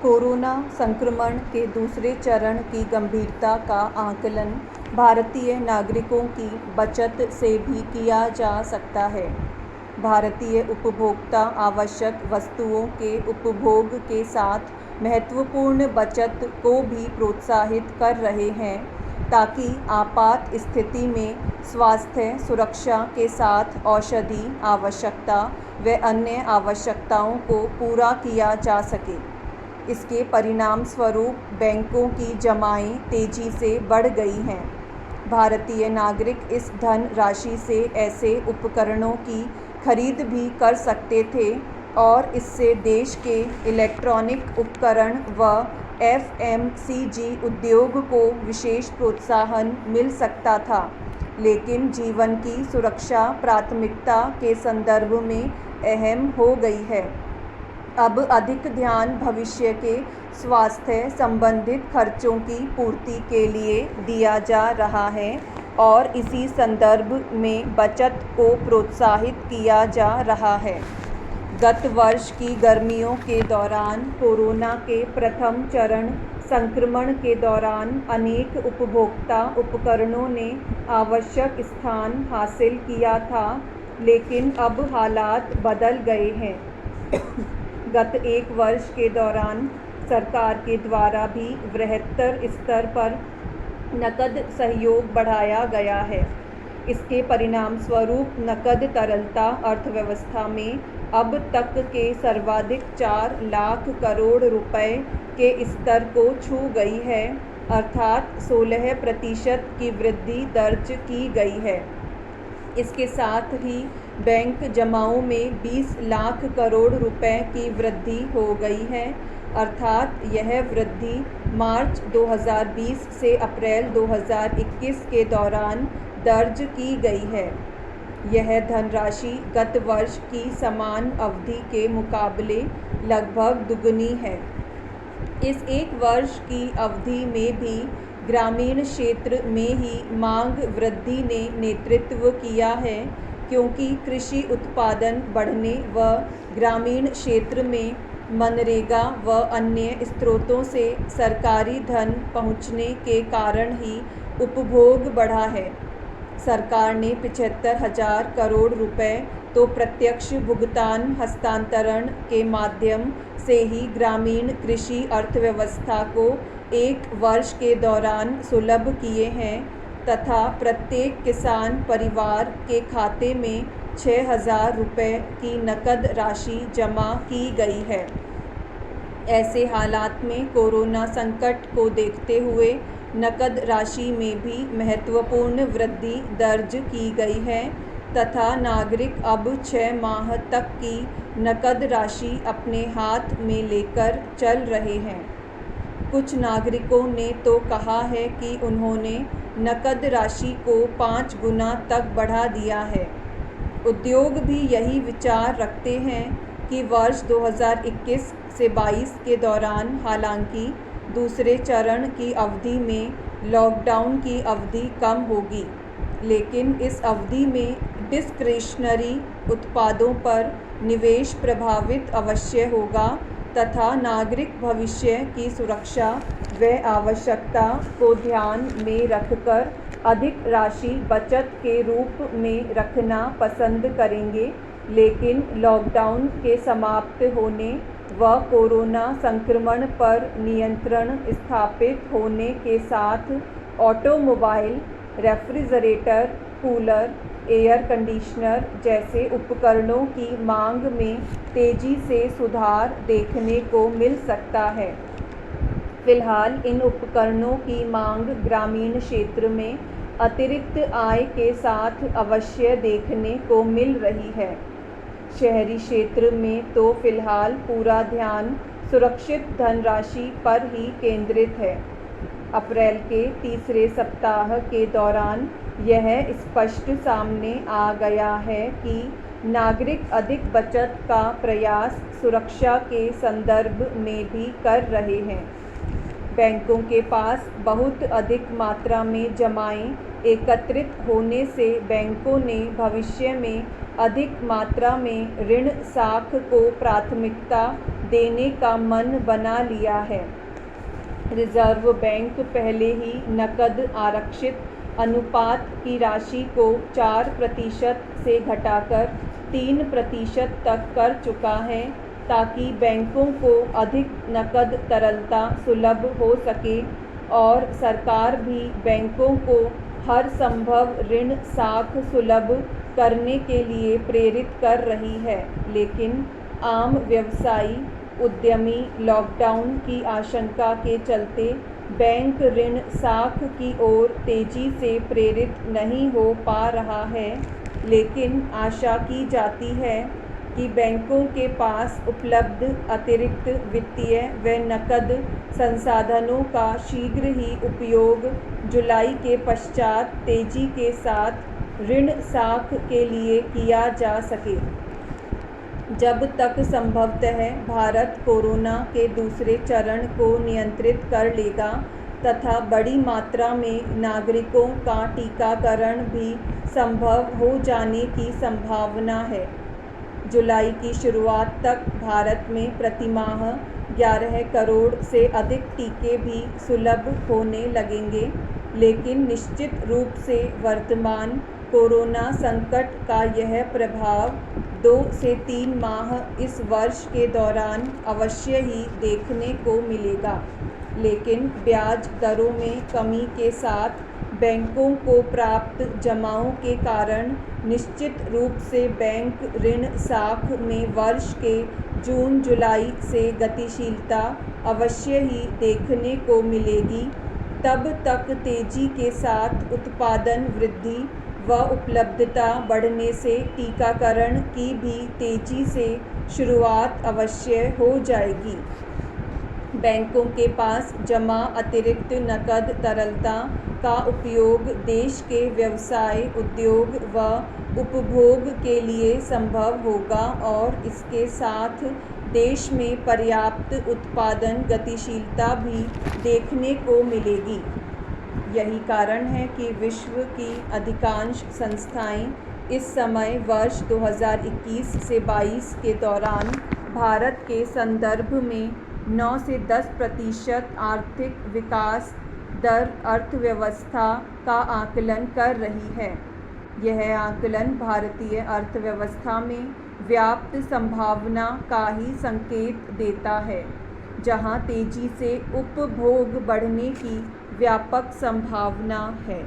Corona संक्रमण के दूसरे चरण की गंभीरता का आकलन भारतीय नागरिकों की बचत से भी किया जा सकता है। भारतीय उपभोक्ता आवश्यक वस्तुओं के उपभोग के साथ महत्वपूर्ण बचत को भी प्रोत्साहित कर रहे हैं, ताकि आपात स्थिति में स्वास्थ्य सुरक्षा के साथ औषधि आवश्यकता व अन्य आवश्यकताओं को पूरा किया जा सके। इसके परिणाम स्वरूप बैंकों की जमाएं तेजी से बढ़ गई हैं। भारतीय नागरिक इस धन राशि से ऐसे उपकरणों की खरीद भी कर सकते थे और इससे देश के इलेक्ट्रॉनिक उपकरण व एफएमसीजी उद्योग को विशेष प्रोत्साहन मिल सकता था, लेकिन जीवन की सुरक्षा प्राथमिकता के संदर्भ में अहम हो गई है। अब अधिक ध्यान भविष्य के स्वास्थ्य संबंधित खर्चों की पूर्ति के लिए दिया जा रहा है और इसी संदर्भ में बचत को प्रोत्साहित किया जा रहा है। गत वर्ष की गर्मियों के दौरान कोरोना के प्रथम चरण संक्रमण के दौरान अनेक उपभोक्ता उपकरणों ने आवश्यक स्थान हासिल किया था, लेकिन अब हालात बदल गए हैं। गत एक वर्ष के दौरान सरकार के द्वारा भी बृहत्तर स्तर पर नकद सहयोग बढ़ाया गया है। इसके परिणाम स्वरूप नकद तरलता अर्थव्यवस्था में अब तक के सर्वाधिक 4 लाख करोड़ रुपए के स्तर को छू गई है, अर्थात 16% की वृद्धि दर्ज की गई है। इसके साथ ही बैंक जमाओं में 20 लाख करोड़ रुपए की वृद्धि हो गई है, अर्थात यह वृद्धि मार्च 2020 से अप्रैल 2021 के दौरान दर्ज की गई है। यह धनराशि गत वर्ष की समान अवधि के मुकाबले लगभग दुगनी है। इस एक वर्ष की अवधि में भी ग्रामीण क्षेत्र में ही मांग वृद्धि ने नेतृत्व किया है, क्योंकि कृषि उत्पादन बढ़ने व ग्रामीण क्षेत्र में मनरेगा व अन्य स्रोतों से सरकारी धन पहुंचने के कारण ही उपभोग बढ़ा है। सरकार ने 75,000 करोड़ रुपए तो प्रत्यक्ष भुगतान हस्तांतरण के माध्यम से ही ग्रामीण कृषि अर्थव्यवस्था को एक वर्ष के दौरान सुलभ किए हैं तथा प्रत्येक किसान परिवार के खाते में 6,000 रुपये की नकद राशि जमा की गई है। ऐसे हालात में कोरोना संकट को देखते हुए नकद राशि में भी महत्वपूर्ण वृद्धि दर्ज की गई है तथा नागरिक अब 6 माह तक की नकद राशि अपने हाथ में लेकर चल रहे हैं। कुछ नागरिकों ने तो कहा है कि उन्होंने नकद राशि को 5 गुना तक बढ़ा दिया है। उद्योग भी यही विचार रखते हैं कि वर्ष 2021 से 22 के दौरान हालांकि दूसरे चरण की अवधि में लॉकडाउन की अवधि कम होगी, लेकिन इस अवधि में डिस्क्रिशनरी उत्पादों पर निवेश प्रभावित अवश्य होगा तथा नागरिक भविष्य की सुरक्षा व आवश्यकता को ध्यान में रखकर अधिक राशि बचत के रूप में रखना पसंद करेंगे। लेकिन लॉकडाउन के समाप्त होने व कोरोना संक्रमण पर नियंत्रण स्थापित होने के साथ automobile, refrigerator, cooler, air conditioner जैसे उपकरणों की मांग में तेजी से सुधार देखने को मिल सकता है। फिलहाल इन उपकरणों की मांग ग्रामीण क्षेत्र में अतिरिक्त आय के साथ अवश्य देखने को मिल रही है। शहरी क्षेत्र में तो फिलहाल पूरा ध्यान सुरक्षित धनराशि पर ही केंद्रित है। अप्रैल के तीसरे सप्ताह के दौरान यह स्पष्ट सामने आ गया है कि नागरिक अधिक बचत का प्रयास सुरक्षा के संदर्भ में भी कर रहे हैं। बैंकों के पास बहुत अधिक मात्रा में जमाएं एकत्रित होने से बैंकों ने भविष्य में अधिक मात्रा में ऋण साख को प्राथमिकता देने का मन बना लिया है। रिजर्व बैंक पहले ही नकद आरक्षित अनुपात की राशि को 4% से घटाकर 3% तक कर चुका है, ताकि बैंकों को अधिक नकद तरलता सुलभ हो सके और सरकार भी बैंकों को हर संभव ऋण साख सुलभ करने के लिए प्रेरित कर रही है। लेकिन आम व्यवसायी उद्यमी लॉकडाउन की आशंका के चलते बैंक ऋण साख की ओर तेजी से प्रेरित नहीं हो पा रहा है, लेकिन आशा की जाती है कि बैंकों के पास उपलब्ध अतिरिक्त वित्तीय व नकद संसाधनों का शीघ्र ही उपयोग जुलाई के पश्चात तेजी के साथ ऋण साख के लिए किया जा सके। जब तक संभवतः भारत कोरोना के दूसरे चरण को नियंत्रित कर लेगा तथा बड़ी मात्रा में नागरिकों का टीकाकरण भी संभव हो जाने की संभावना है। जुलाई की शुरुआत तक भारत में प्रतिमाह 11 करोड़ से अधिक टीके भी सुलभ होने लगेंगे, लेकिन निश्चित रूप से वर्तमान कोरोना संकट का यह प्रभाव 2 से 3 माह इस वर्ष के दौरान अवश्य ही देखने को मिलेगा। लेकिन ब्याज दरों में कमी के साथ बैंकों को प्राप्त जमाओं के कारण निश्चित रूप से बैंक ऋण साख में वर्ष के जून जुलाई से गतिशीलता अवश्य ही देखने को मिलेगी। तब तक तेजी के साथ उत्पादन वृद्धि व उपलब्धता बढ़ने से टीकाकरण की भी तेजी से शुरुआत अवश्य हो जाएगी। बैंकों के पास जमा अतिरिक्त नकद तरलता का उपयोग देश के व्यवसाय, उद्योग व उपभोग के लिए संभव होगा और इसके साथ देश में पर्याप्त उत्पादन गतिशीलता भी देखने को मिलेगी। यही कारण है कि विश्व की अधिकांश संस्थाएं इस समय वर्ष 2021 से 22 के दौरान भारत के संदर्भ में 9 से 10% आर्थिक विकास दर अर्थव्यवस्था का आकलन कर रही है। यह आकलन भारतीय अर्थव्यवस्था में व्याप्त संभावना का ही संकेत देता है, जहां तेजी से उपभोग बढ़ने की व्यापक संभावना है।